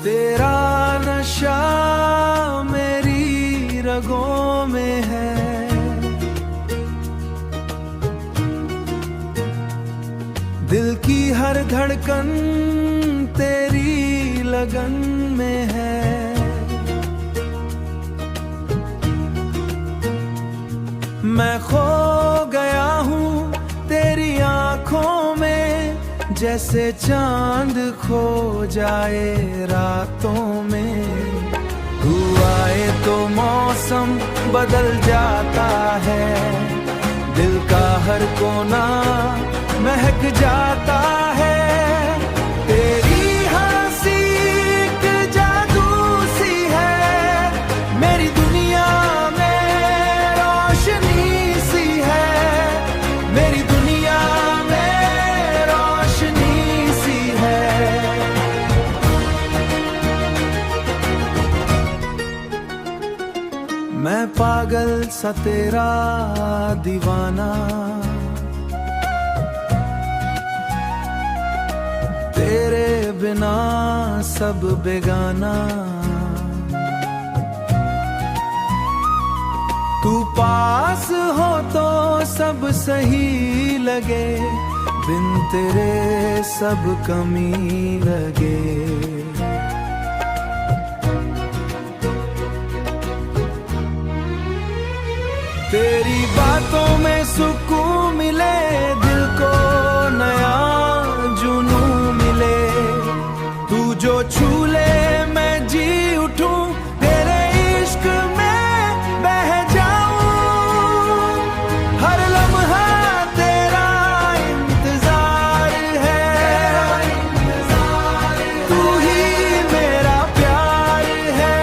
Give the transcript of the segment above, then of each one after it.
तेरा नशा मेरी रगों में है, दिल की हर धड़कन तेरी लगन में है। मैं खो गया हूँ तेरी आँखों में, जैसे चांद खो जाए रातों में। तू आए तो मौसम बदल जाता है, दिल का हर कोना महक जाता है। तेरी हंसी एक जादू सी है, मेरी दुनिया में रोशनी सी है, मेरी दुनिया में रोशनी सी है। मैं पागल सा तेरा दीवाना, तेरे बिना सब बेगाना। तू पास हो तो सब सही लगे, बिन तेरे सब कमी लगे। तेरी बातों में सुकून मिले, दिल को नया जुनून मिले। तू जो छू ले मैं जी उठूं, तेरे इश्क में बह जाऊं। हर लम्हा तेरा इंतजार है, तू ही मेरा प्यार है।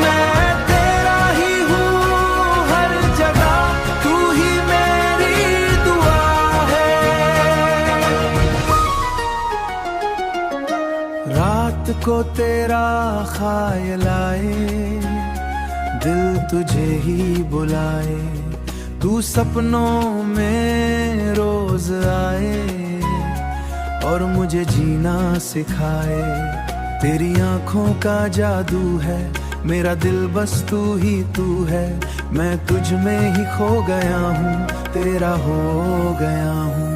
मैं तेरा ही हूँ हर जगह, तू ही मेरी दुआ है। रात को तेरा ख्याल आए, दिल तुझे ही बुलाए। तू सपनों में रोज आए और मुझे जीना सिखाए। तेरी आंखों का जादू है, मेरा दिल बस तू ही तू है। मैं तुझ में ही खो गया हूँ, तेरा हो गया हूँ।